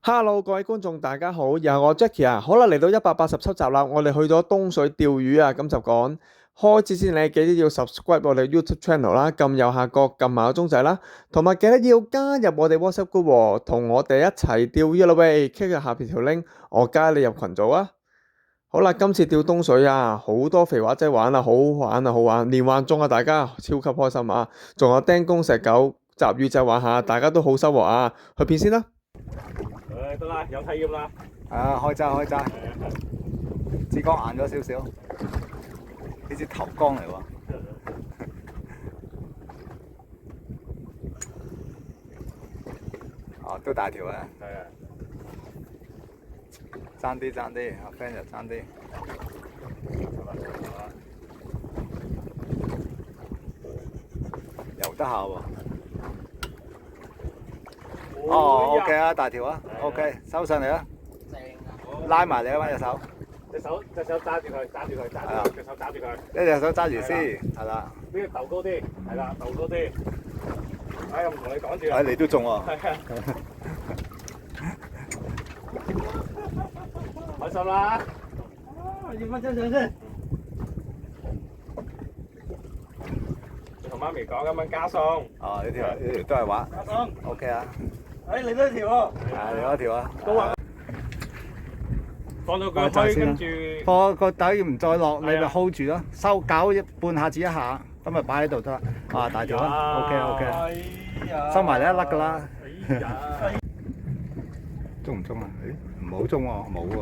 Hello，各位觀眾，大家好，又係我 Jackie 啊，好啦，嚟到187集啦，我哋去咗東水釣魚啊，咁就講開始先，你記得要 subscribe 我哋 YouTube channel 啦，撳右下角撳埋個鐘仔啦，同埋記得要加入我哋 WhatsApp group 喎，同我哋一齊釣魚啦喂，click 下邊條 link，我加你入群組啊。好啦，今次釣東水啊，好多肥話仔玩啊，好玩啊，好玩，連環中啊，大家超級開心啊，仲有釘公石狗集魚仔玩下，大家都好收穫啊，去片先啦。得啦，有體驗啦。開齋，支竿硬咗少少，呢支頭缸嚟喎。都大條啊！係啊，爭啲，阿 friend 就爭啲。游得下喎。OK 啊，大條啊 ，OK， 收上嚟啦，拉埋你啊嘛隻手，隻手揸住佢，隻手揸住佢，一隻手揸住先，係啦。呢個頭高啲，係啦，頭高啲。哎，我唔同你講住啊。你都中喎。係啊。開心啦！要翻張相先。同媽咪講咁樣加餸。呢條都係滑。加餸。OK 啊。嚟多一條喎。嚟多一條啊。都滑。放到佢開，跟住放個底唔再落，你咪 hold 住咯，收搞半下至一下，咁咪擺喺度得啦。大條啦 ，OK， 收埋你一粒噶啦。中唔中啊？唔好中喎，冇喎，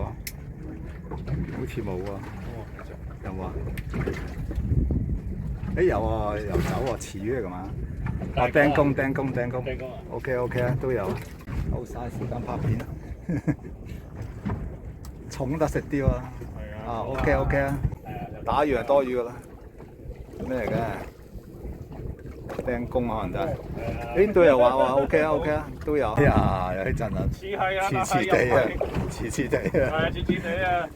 好似冇喎。有冇啊？有啊，有走喎，似嘅咁嘛。釘工 ，OK 啊，都有。好嘥時間拍片啊！重得食啲喎。OK 啊，打完就多魚噶啦。咩嚟嘅？釘工可能就係。呢度又話OK 啊，都有。有啲震啊。似地啊。似地啊。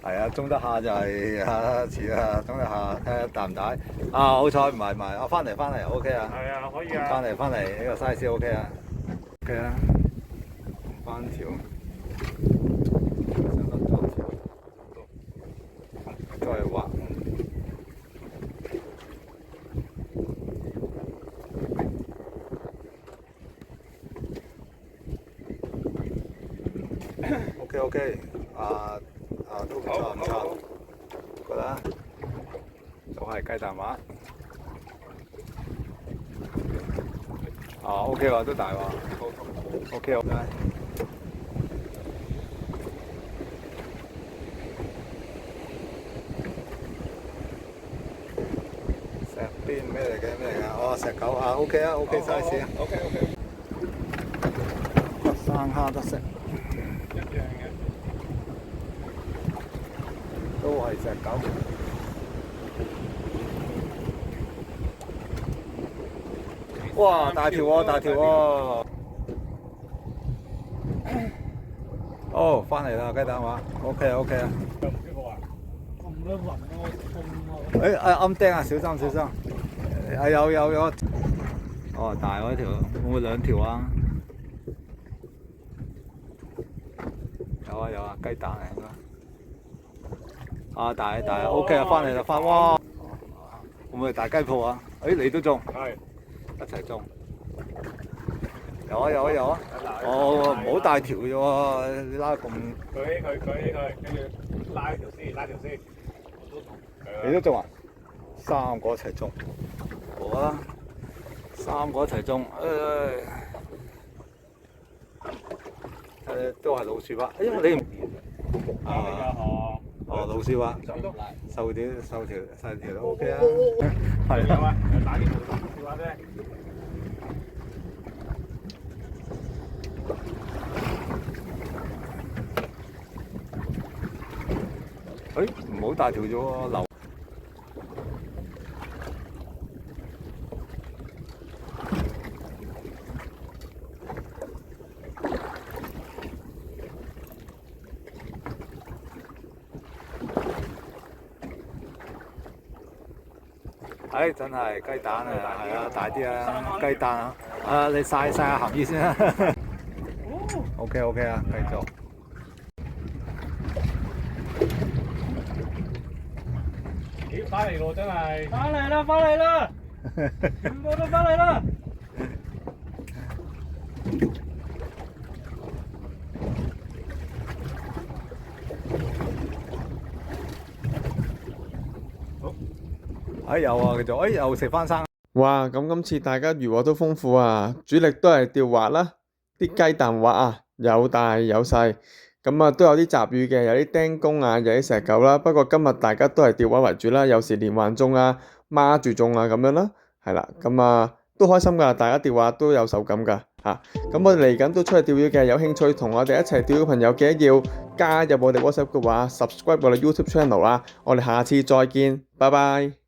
係啊，中得下就係似啊，中得下睇下大唔大。好彩唔係，翻嚟 OK 啊。係啊，可以啊。翻嚟呢個 size OK 啊。OK 啊。翻條。再畫。OK， 都唔錯，覺得都係雞蛋滑。OK 喎，都大喎。OK。石邊咩嚟嘅？石狗OK 啊 ，OK size 啊。OK。生蝦得食。一樣嘅。都係石狗。哇！大條喎。翻嚟啦，雞蛋話 OK 啊。咁邊個啊？咁多雲我痛啊！暗釘啊，小心。有。大嗰條，會唔會兩條啊？有啊，雞蛋嚟應該。大 OK 啊，翻嚟啦，哇！會唔會大雞鋪啊？你都中。係。一齊中。有啊。唔好大條嘅喎，你拉咁。舉起佢，跟住拉條絲。我都中。你都中啊？3個一齊中。好啊，3個一齊中。都係老鼠蛙，因為你老鼠蛙，瘦條細條都 OK 啊。係啊，打啲老鼠蛙啫。唔好大條咗喎，流。真係雞蛋啊，係啊，大啲啊，雞蛋啊。你曬下鹹魚先啦。OK OK 啊，繼續。咦，翻嚟咯，真係。翻嚟啦，翻嚟啦，全部都翻嚟啦。哎有啊，繼續，哎又食翻生。哇！咁今次大家漁獲都豐富啊，主力都係釣滑啦，啲雞蛋滑啊，有大有細，咁啊都有啲雜魚嘅，有啲釘公啊，有啲石狗啦。不過今日大家都係釣滑為主啦，有時連環中啊，孖住中啊咁樣啦，係啦，咁啊都開心㗎，大家釣滑都有手感㗎嚇。咁我哋嚟緊都出去釣魚嘅，有興趣同我哋一齊釣嘅朋友記得要加入我哋 WhatsApp 嘅話，subscribe 我哋 YouTube channel 啦。我哋下次再見，拜拜。